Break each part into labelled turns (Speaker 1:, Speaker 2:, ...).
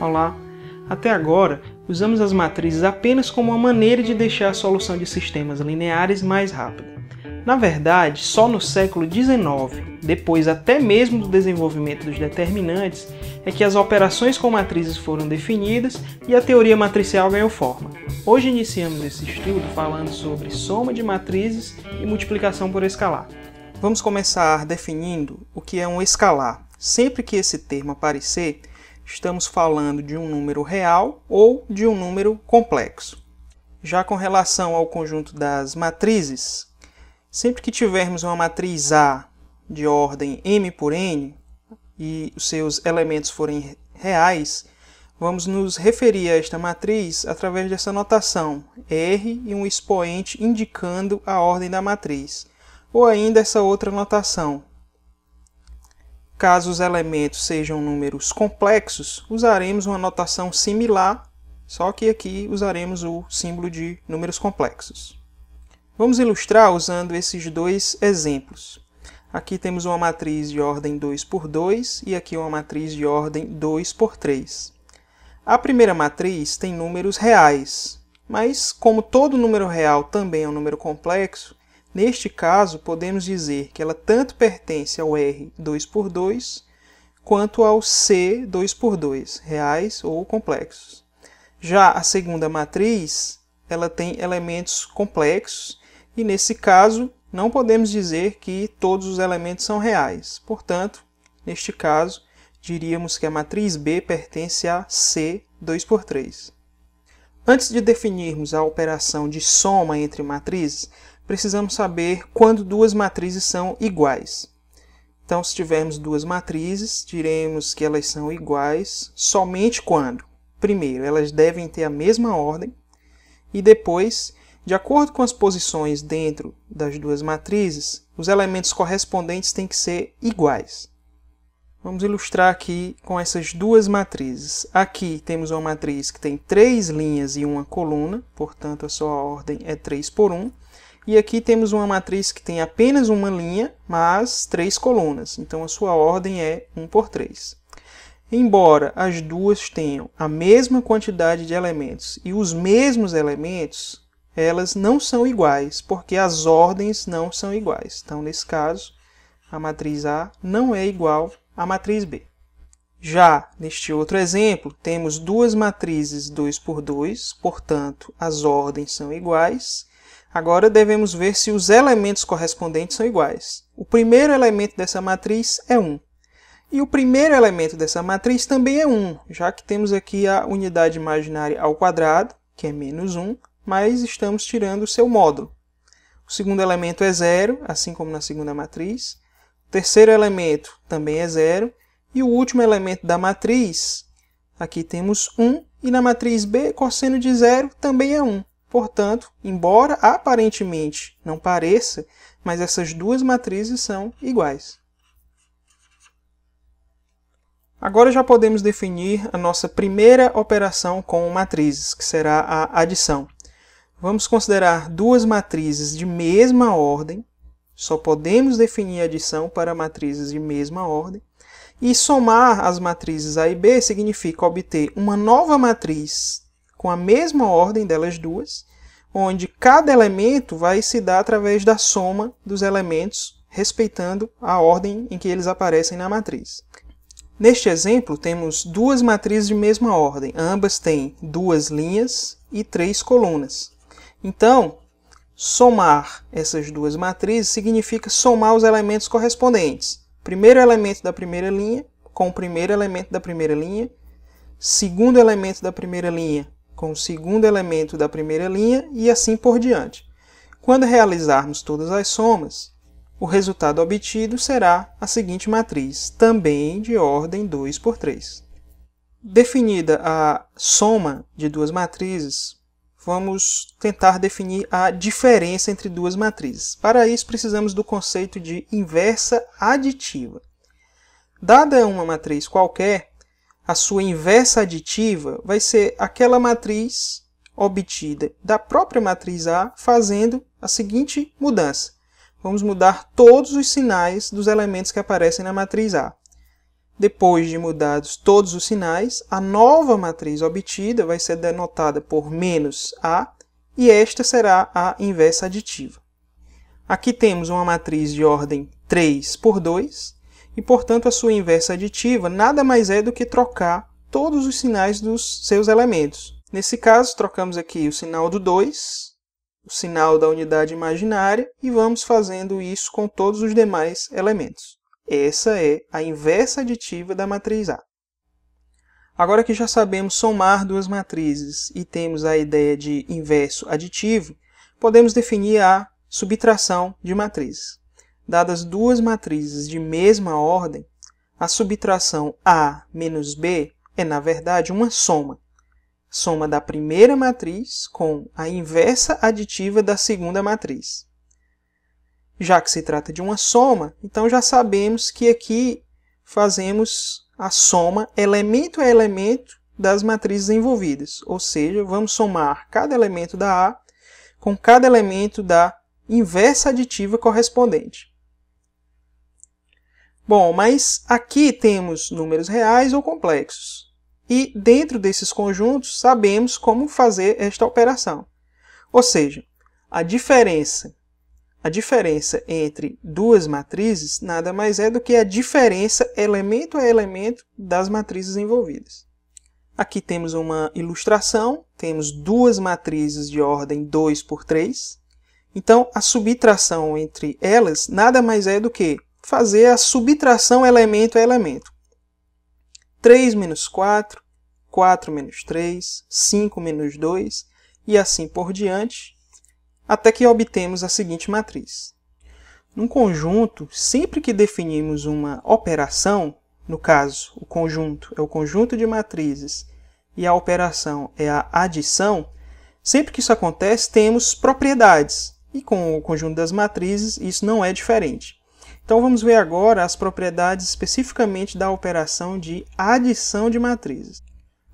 Speaker 1: Olá! Até agora, usamos as matrizes apenas como uma maneira de deixar a solução de sistemas lineares mais rápida. Na verdade, só no século XIX, depois até mesmo do desenvolvimento dos determinantes, é que as operações com matrizes foram definidas e a teoria matricial ganhou forma. Hoje iniciamos esse estudo falando sobre soma de matrizes e multiplicação por escalar. Vamos começar definindo o que é um escalar. Sempre que esse termo aparecer, estamos falando de um número real ou de um número complexo. Já com relação ao conjunto das matrizes, sempre que tivermos uma matriz A de ordem m por n e os seus elementos forem reais, vamos nos referir a esta matriz através dessa notação, R e um expoente indicando a ordem da matriz, ou ainda essa outra notação. Caso os elementos sejam números complexos, usaremos uma notação similar, só que aqui usaremos o símbolo de números complexos. Vamos ilustrar usando esses dois exemplos. Aqui temos uma matriz de ordem 2 por 2 e aqui uma matriz de ordem 2 por 3. A primeira matriz tem números reais, mas como todo número real também é um número complexo, neste caso podemos dizer que ela tanto pertence ao R 2 por 2 quanto ao C 2 por 2, reais ou complexos. Já a segunda matriz, ela tem elementos complexos, e nesse caso, não podemos dizer que todos os elementos são reais. Portanto, neste caso, diríamos que a matriz B pertence a C 2 por 3. Antes de definirmos a operação de soma entre matrizes, precisamos saber quando duas matrizes são iguais. Então, se tivermos duas matrizes, diremos que elas são iguais somente quando, primeiro, elas devem ter a mesma ordem, e depois, de acordo com as posições dentro das duas matrizes, os elementos correspondentes têm que ser iguais. Vamos ilustrar aqui com essas duas matrizes. Aqui temos uma matriz que tem 3 linhas e uma coluna, portanto a sua ordem é 3 por 1. E aqui temos uma matriz que tem apenas uma linha, mas 3 colunas, então a sua ordem é 1 por 3. Embora as duas tenham a mesma quantidade de elementos e os mesmos elementos, elas não são iguais, porque as ordens não são iguais. Então, nesse caso, a matriz A não é igual à matriz B. Já neste outro exemplo, temos duas matrizes 2 por 2, portanto, as ordens são iguais. Agora, devemos ver se os elementos correspondentes são iguais. O primeiro elemento dessa matriz é 1. E o primeiro elemento dessa matriz também é 1, já que temos aqui a unidade imaginária ao quadrado, que é menos 1, mas estamos tirando o seu módulo. O segundo elemento é 0, assim como na segunda matriz. O terceiro elemento também é 0. E o último elemento da matriz, aqui temos 1, e na matriz B, cosseno de 0 também é 1. Portanto, embora aparentemente não pareça, mas essas duas matrizes são iguais. Agora já podemos definir a nossa primeira operação com matrizes, que será a adição. Vamos considerar duas matrizes de mesma ordem, só podemos definir adição para matrizes de mesma ordem, e somar as matrizes A e B significa obter uma nova matriz com a mesma ordem delas duas, onde cada elemento vai se dar através da soma dos elementos, respeitando a ordem em que eles aparecem na matriz. Neste exemplo, temos duas matrizes de mesma ordem, ambas têm 2 linhas e 3 colunas. Então, somar essas duas matrizes significa somar os elementos correspondentes. Primeiro elemento da primeira linha com o primeiro elemento da primeira linha, segundo elemento da primeira linha com o segundo elemento da primeira linha e assim por diante. Quando realizarmos todas as somas, o resultado obtido será a seguinte matriz, também de ordem 2 por 3. Definida a soma de duas matrizes, vamos tentar definir a diferença entre duas matrizes. Para isso, precisamos do conceito de inversa aditiva. Dada uma matriz qualquer, a sua inversa aditiva vai ser aquela matriz obtida da própria matriz A, fazendo a seguinte mudança. Vamos mudar todos os sinais dos elementos que aparecem na matriz A. Depois de mudados todos os sinais, a nova matriz obtida vai ser denotada por menos A, e esta será a inversa aditiva. Aqui temos uma matriz de ordem 3 por 2, e, portanto, a sua inversa aditiva nada mais é do que trocar todos os sinais dos seus elementos. Nesse caso, trocamos aqui o sinal do 2, o sinal da unidade imaginária, e vamos fazendo isso com todos os demais elementos. Essa é a inversa aditiva da matriz A. Agora que já sabemos somar duas matrizes e temos a ideia de inverso aditivo, podemos definir a subtração de matrizes. Dadas duas matrizes de mesma ordem, a subtração A menos B é, na verdade, uma soma. Soma da primeira matriz com a inversa aditiva da segunda matriz. Já que se trata de uma soma, então já sabemos que aqui fazemos a soma elemento a elemento das matrizes envolvidas. Ou seja, vamos somar cada elemento da A com cada elemento da inversa aditiva correspondente. Bom, mas aqui temos números reais ou complexos. E dentro desses conjuntos sabemos como fazer esta operação. Ou seja, a diferença entre duas matrizes nada mais é do que a diferença elemento a elemento das matrizes envolvidas. Aqui temos uma ilustração, temos duas matrizes de ordem 2 por 3. Então, a subtração entre elas nada mais é do que fazer a subtração elemento a elemento. 3 menos 4, 4 menos 3, 5 menos 2, e assim por diante, até que obtemos a seguinte matriz. Num conjunto, sempre que definimos uma operação, no caso, o conjunto é o conjunto de matrizes e a operação é a adição, sempre que isso acontece, temos propriedades. E com o conjunto das matrizes, isso não é diferente. Então vamos ver agora as propriedades especificamente da operação de adição de matrizes.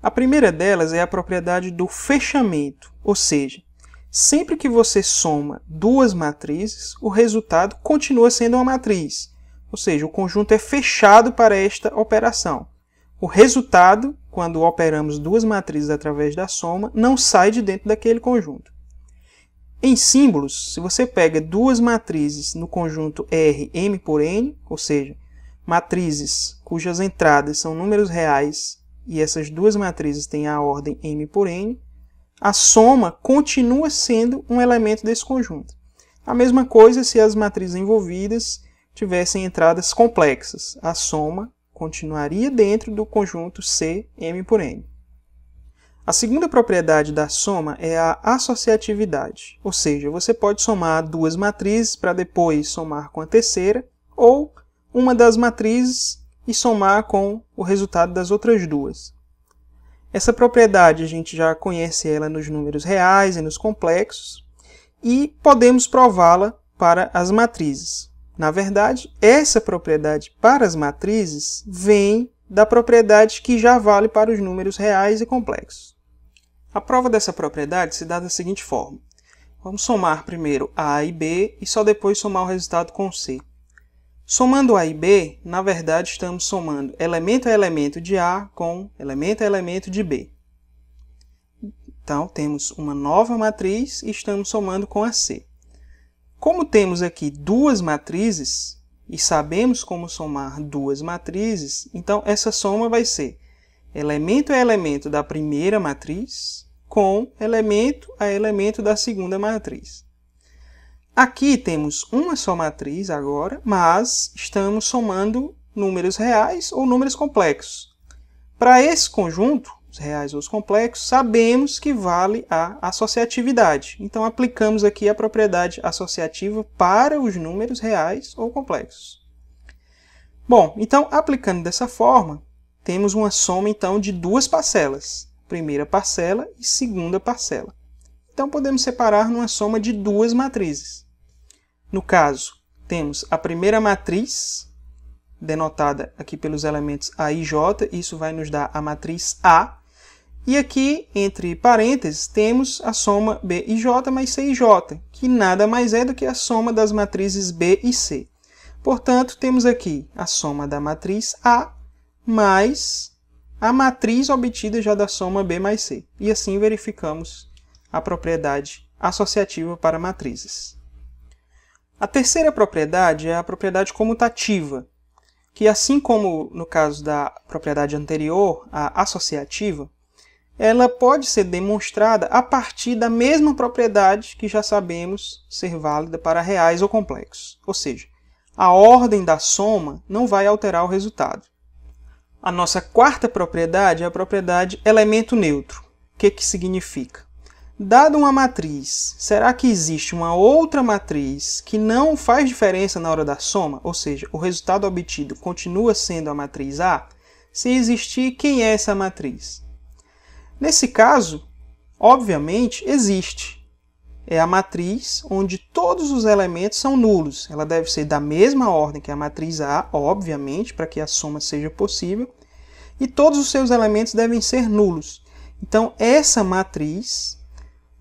Speaker 1: A primeira delas é a propriedade do fechamento, ou seja, sempre que você soma duas matrizes, o resultado continua sendo uma matriz, ou seja, o conjunto é fechado para esta operação. O resultado, quando operamos duas matrizes através da soma, não sai de dentro daquele conjunto. Em símbolos, se você pega duas matrizes no conjunto R, M por N, ou seja, matrizes cujas entradas são números reais e essas duas matrizes têm a ordem M por N, a soma continua sendo um elemento desse conjunto. A mesma coisa se as matrizes envolvidas tivessem entradas complexas. A soma continuaria dentro do conjunto C, M por N. A segunda propriedade da soma é a associatividade, ou seja, você pode somar duas matrizes para depois somar com a terceira, ou uma das matrizes e somar com o resultado das outras duas. Essa propriedade a gente já conhece ela nos números reais e nos complexos, e podemos prová-la para as matrizes. Na verdade, essa propriedade para as matrizes vem da propriedade que já vale para os números reais e complexos. A prova dessa propriedade se dá da seguinte forma. Vamos somar primeiro A e B e só depois somar o resultado com C. Somando A e B, na verdade estamos somando elemento a elemento de A com elemento a elemento de B. Então temos uma nova matriz e estamos somando com a C. Como temos aqui duas matrizes e sabemos como somar duas matrizes, então essa soma vai ser elemento a elemento da primeira matriz com elemento a elemento da segunda matriz. Aqui temos uma só matriz agora, mas estamos somando números reais ou números complexos. Para esse conjunto, os reais ou os complexos, sabemos que vale a associatividade. Então aplicamos aqui a propriedade associativa para os números reais ou complexos. Bom, então aplicando dessa forma, temos uma soma então de duas parcelas, primeira parcela e segunda parcela. Então podemos separar numa soma de duas matrizes. No caso, temos a primeira matriz, denotada aqui pelos elementos A e J, isso vai nos dar a matriz A. E aqui, entre parênteses, temos a soma B e J mais C e J, que nada mais é do que a soma das matrizes B e C. Portanto, temos aqui a soma da matriz A mais a matriz obtida já da soma B mais C. E assim verificamos a propriedade associativa para matrizes. A terceira propriedade é a propriedade comutativa, que assim como no caso da propriedade anterior, a associativa, ela pode ser demonstrada a partir da mesma propriedade que já sabemos ser válida para reais ou complexos. Ou seja, a ordem da soma não vai alterar o resultado. A nossa quarta propriedade é a propriedade elemento neutro. O que significa? Dada uma matriz, será que existe uma outra matriz que não faz diferença na hora da soma? Ou seja, o resultado obtido continua sendo a matriz A? Se existir, quem é essa matriz? Nesse caso, obviamente, existe. É a matriz onde todos os elementos são nulos. Ela deve ser da mesma ordem que a matriz A, obviamente, para que a soma seja possível. E todos os seus elementos devem ser nulos. Então, essa matriz,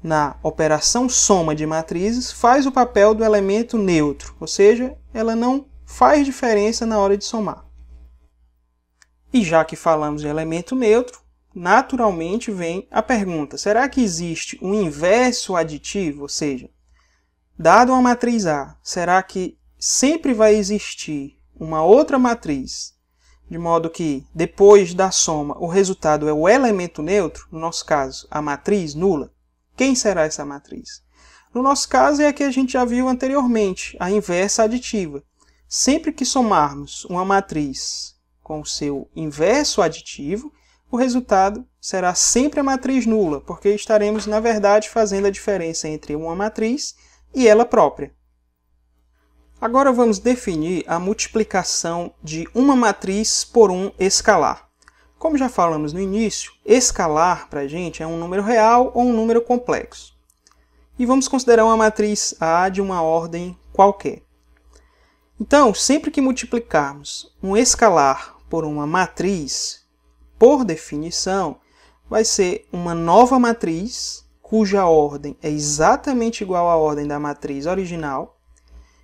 Speaker 1: na operação soma de matrizes, faz o papel do elemento neutro. Ou seja, ela não faz diferença na hora de somar. E já que falamos de elemento neutro, naturalmente vem a pergunta: será que existe um inverso aditivo? Ou seja, dado uma matriz A, será que sempre vai existir uma outra matriz, de modo que depois da soma o resultado é o elemento neutro, no nosso caso a matriz nula? Quem será essa matriz? No nosso caso é a que a gente já viu anteriormente, a inversa aditiva. Sempre que somarmos uma matriz com o seu inverso aditivo, o resultado será sempre a matriz nula, porque estaremos, na verdade, fazendo a diferença entre uma matriz e ela própria. Agora vamos definir a multiplicação de uma matriz por um escalar. Como já falamos no início, escalar para a gente é um número real ou um número complexo. E vamos considerar uma matriz A de uma ordem qualquer. Então, sempre que multiplicarmos um escalar por uma matriz, por definição, vai ser uma nova matriz, cuja ordem é exatamente igual à ordem da matriz original,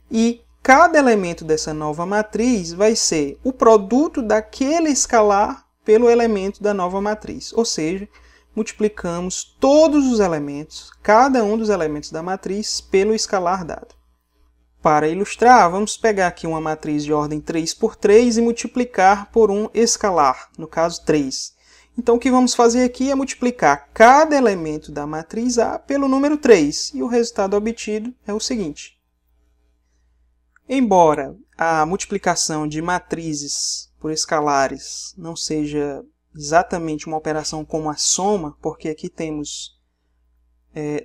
Speaker 1: e cada elemento dessa nova matriz vai ser o produto daquele escalar pelo elemento da nova matriz. Ou seja, multiplicamos todos os elementos, cada um dos elementos da matriz, pelo escalar dado. Para ilustrar, vamos pegar aqui uma matriz de ordem 3 por 3 e multiplicar por um escalar, no caso 3. Então o que vamos fazer aqui é multiplicar cada elemento da matriz A pelo número 3, e o resultado obtido é o seguinte. Embora a multiplicação de matrizes por escalares não seja exatamente uma operação como a soma, porque aqui temos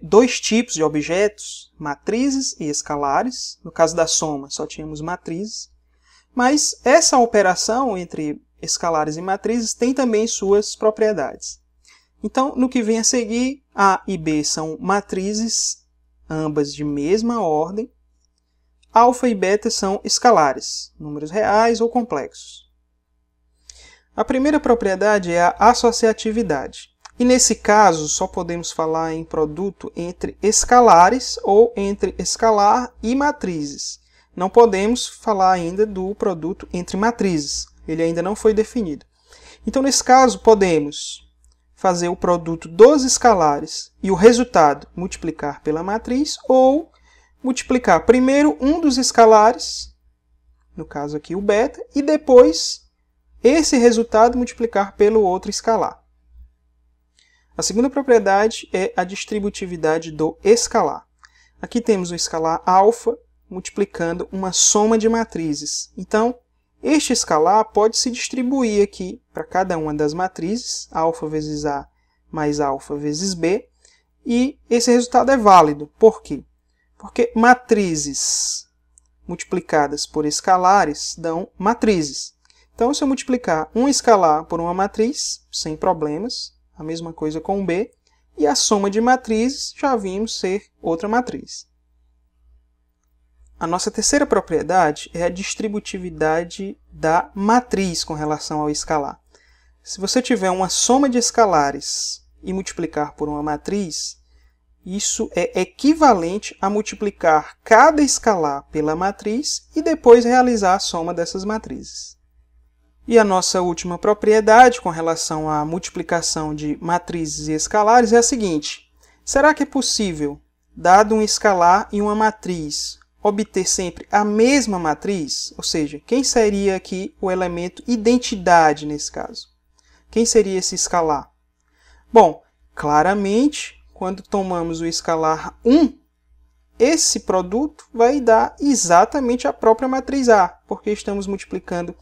Speaker 1: dois tipos de objetos, matrizes e escalares. No caso da soma, só tínhamos matrizes. Mas essa operação entre escalares e matrizes tem também suas propriedades. Então, no que vem a seguir, A e B são matrizes, ambas de mesma ordem. Alfa e beta são escalares, números reais ou complexos. A primeira propriedade é a associatividade. E nesse caso, só podemos falar em produto entre escalares ou entre escalar e matrizes. Não podemos falar ainda do produto entre matrizes. Ele ainda não foi definido. Então, nesse caso, podemos fazer o produto dos escalares e o resultado multiplicar pela matriz, ou multiplicar primeiro um dos escalares, no caso aqui o beta, e depois esse resultado multiplicar pelo outro escalar. A segunda propriedade é a distributividade do escalar. Aqui temos o escalar alfa multiplicando uma soma de matrizes. Então, este escalar pode se distribuir aqui para cada uma das matrizes, alfa vezes A mais alfa vezes B, e esse resultado é válido. Por quê? Porque matrizes multiplicadas por escalares dão matrizes. Então, se eu multiplicar um escalar por uma matriz, sem problemas, a mesma coisa com B, e a soma de matrizes já vimos ser outra matriz. A nossa terceira propriedade é a distributividade da matriz com relação ao escalar. Se você tiver uma soma de escalares e multiplicar por uma matriz, isso é equivalente a multiplicar cada escalar pela matriz e depois realizar a soma dessas matrizes. E a nossa última propriedade com relação à multiplicação de matrizes e escalares é a seguinte: será que é possível, dado um escalar e uma matriz, obter sempre a mesma matriz? Ou seja, quem seria aqui o elemento identidade nesse caso? Quem seria esse escalar? Bom, claramente, quando tomamos o escalar 1, esse produto vai dar exatamente a própria matriz A, porque estamos multiplicando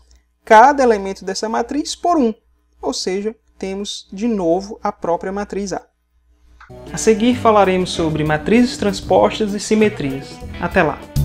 Speaker 1: cada elemento dessa matriz por 1. Ou seja, temos de novo a própria matriz A. A seguir falaremos sobre matrizes transpostas e simetrias. Até lá!